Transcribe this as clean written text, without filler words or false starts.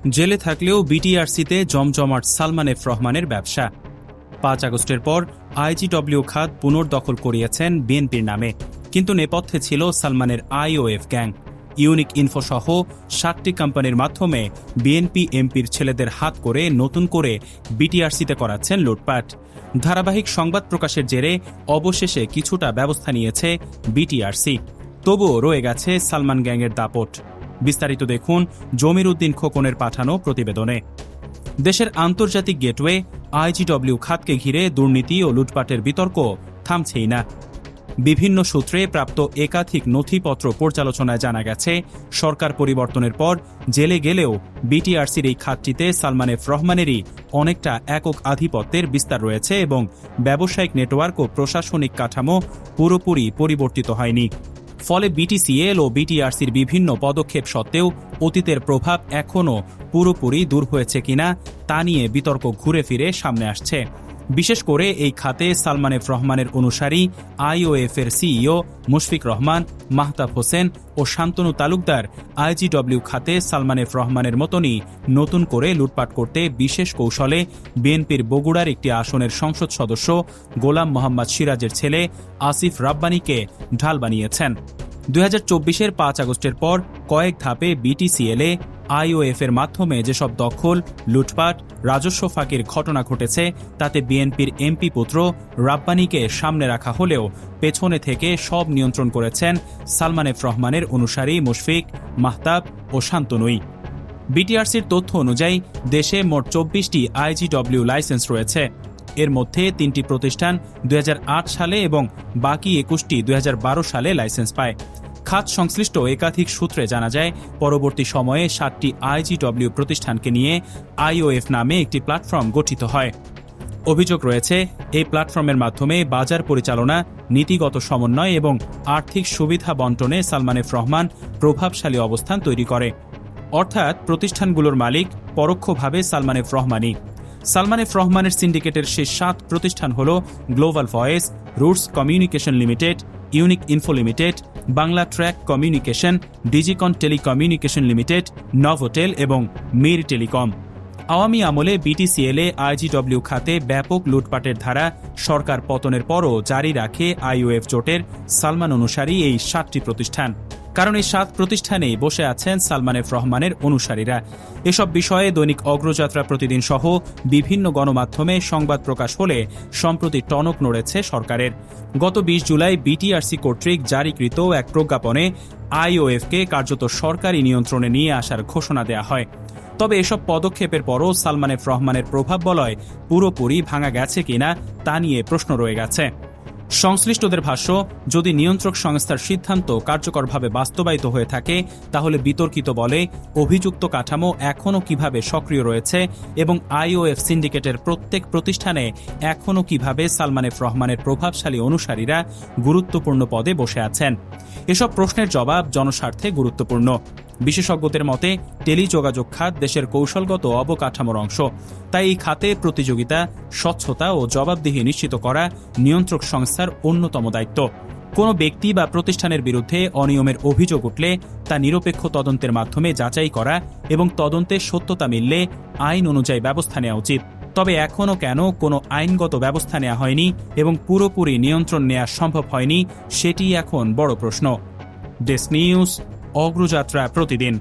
জেলে থাকলেও বিটিআরসিতে জমজমাট সালমান এফ রহমানের ব্যবসা। ৫ আগস্টের পর আইজিডব্লিউ খাত পুনর্দখল করিয়েছেন বিএনপির নামে, কিন্তু নেপথ্যে ছিল সালমানের আইওএফ গ্যাং। ইউনিক ইনফো সহ ৭টি কোম্পানির মাধ্যমে বিএনপি এমপির ছেলেদের হাত করে নতুন করে বিটিআরসিতে করাচ্ছেন লুটপাট। ধারাবাহিক সংবাদ প্রকাশের জেরে অবশেষে কিছুটা ব্যবস্থা নিয়েছে বিটিআরসি, তবুও রয়ে গেছে সালমান গ্যাংয়ের দাপট। বিস্তারিত দেখুন জমির উদ্দিন খোকনের পাঠানো প্রতিবেদনে। দেশের আন্তর্জাতিক গেটওয়ে আইজিডব্লিউ খাতকে ঘিরে দুর্নীতি ও লুটপাটের বিতর্ক থামছেই না। বিভিন্ন সূত্রে প্রাপ্ত একাধিক নথিপত্র পর্যালোচনায় জানা গেছে, সরকার পরিবর্তনের পর জেলে গেলেও বিটিআরসির এই খাতটিতে সালমান এফ রহমানেরই অনেকটা একক আধিপত্যের বিস্তার রয়েছে এবং ব্যবসায়িক নেটওয়ার্ক ও প্রশাসনিক কাঠামো পুরোপুরি পরিবর্তিত হয়নি। ফলে বিটিসিএল ও বিটিআরসির বিভিন্ন পদক্ষেপ সত্ত্বেও অতীতের প্রভাব এখনও পুরোপুরি দূর হয়েছে কিনা তা নিয়ে বিতর্ক ঘুরে ফিরে সামনে আসছে। বিশেষ করে এই খাতে সালমান এফ রহমানের অনুসারী আইওএফের সিইও মুশফিক রহমান, মাহতাব হোসেন ও শান্তনু তালুকদার আইজিডব্লিউ খাতে সালমান এফ রহমানের মতনই নতুন করে লুটপাট করতে বিশেষ কৌশলে বিএনপির বগুড়ার একটি আসনের সংসদ সদস্য গোলাম মোহাম্মদ সিরাজের ছেলে আসিফ রাব্বানীকে ঢাল বানিয়েছেন। ২০২৪-এর ৫ আগস্টের পর কয়েক ধাপে বিটিসিএলে আইওএফের মাধ্যমে যেসব দখল, লুটপাট, রাজস্ব ফাঁকির ঘটনা ঘটেছে তাতে বিএনপির এমপি পুত্র রাব্বানীকে সামনে রাখা হলেও পেছনে থেকে সব নিয়ন্ত্রণ করেছেন সালমান এফ রহমানের অনুসারী মুশফিক, মাহতাব ও শান্তনুই। বিটিআরসির তথ্য অনুযায়ী দেশে মোট ২৪টি আইজিডব্লিউ লাইসেন্স রয়েছে। এর মধ্যে ৩টি প্রতিষ্ঠান ২০০৮ সালে এবং বাকি ২১টি ২০১২ সালে লাইসেন্স পায়। খাত সংশ্লিষ্ট একাধিক সূত্রে জানা যায়, পরবর্তী সময়ে ৭টি আইজিডব্লিউ প্রতিষ্ঠানকে নিয়ে আইওএফ নামে একটি প্ল্যাটফর্ম গঠিত হয়। অভিযোগ রয়েছে, এই প্ল্যাটফর্মের মাধ্যমে বাজার পরিচালনা, নীতিগত সমন্বয় এবং আর্থিক সুবিধা বন্টনে সালমান এফ রহমান প্রভাবশালী অবস্থান তৈরি করে। অর্থাৎ প্রতিষ্ঠানগুলোর মালিক পরোক্ষভাবে সালমান এফ রহমানই। সালমান এফ রহমানের সিন্ডিকেটের শেষ ৭ প্রতিষ্ঠান হল global voice, roots communication limited, unique info limited, Bangla track communication, Digicon telecommunication limited, Novotel এবং মির টেলিকম। আওয়ামী আমলে বিটিসিএলে আইজিডব্লিউ খাতে ব্যাপক লুটপাটের ধারা সরকার পতনের পরও জারি রাখে আইওএফ জোটের সালমান অনুসারী এই ৭টি প্রতিষ্ঠান। কারণ এই ৭ প্রতিষ্ঠানেই বসে আছেন সালমান এফ রহমানের অনুসারীরা। এসব বিষয়ে দৈনিক অগ্রযাত্রা প্রতিদিন সহ বিভিন্ন গণমাধ্যমে সংবাদ প্রকাশ হলে সম্প্রতি টনক নড়েছে সরকারের। গত ২০ জুলাই বিটিআরসি কর্তৃক জারিকৃত এক প্রজ্ঞাপনে আইওএফকে কার্যত সরকারি নিয়ন্ত্রণে নিয়ে আসার ঘোষণা দেয়া হয়। তবে এসব পদক্ষেপের পরও সালমান এফ রহমানের প্রভাব বলয় পুরোপুরি ভাঙা গেছে কিনা তা নিয়ে প্রশ্ন রয়ে গেছে। সংশ্লিষ্টদের ভাষ্য, যদি নিয়ন্ত্রক সংস্থার সিদ্ধান্ত কার্যকরভাবে বাস্তবায়িত হয়ে থাকে তাহলে বিতর্কিত বলে অভিযুক্ত কাঠামো এখনও কিভাবে সক্রিয় রয়েছে এবং আইওএফ সিন্ডিকেটের প্রত্যেক প্রতিষ্ঠানে এখনও কিভাবে সালমান এফ রহমানের প্রভাবশালী অনুসারীরা গুরুত্বপূর্ণ পদে বসে আছেন। এসব প্রশ্নের জবাব জনস্বার্থে গুরুত্বপূর্ণ। বিশেষজ্ঞদের মতে টেলিযোগাযোগ খাত দেশের কৌশলগত অবকাঠামোর অংশ, তাই এই খাতে প্রতিযোগিতা, স্বচ্ছতা ও জবাবদিহি নিশ্চিত করা নিয়ন্ত্রক সংস্থার অন্যতম দায়িত্ব। কোনো ব্যক্তি বা প্রতিষ্ঠানের বিরুদ্ধে অনিয়মের অভিযোগ উঠলে তা নিরপেক্ষ তদন্তের মাধ্যমে যাচাই করা এবং তদন্তে সত্যতা মিললে আইন অনুযায়ী ব্যবস্থা নেওয়া উচিত। তবে এখনও কেন কোনো আইনগত ব্যবস্থা নেওয়া হয়নি এবং পুরোপুরি নিয়ন্ত্রণ নেওয়া সম্ভব হয়নি, সেটি এখন বড় প্রশ্ন। ডেস্ক নিউজ, অগ্রযাত্রা প্রতিদিন।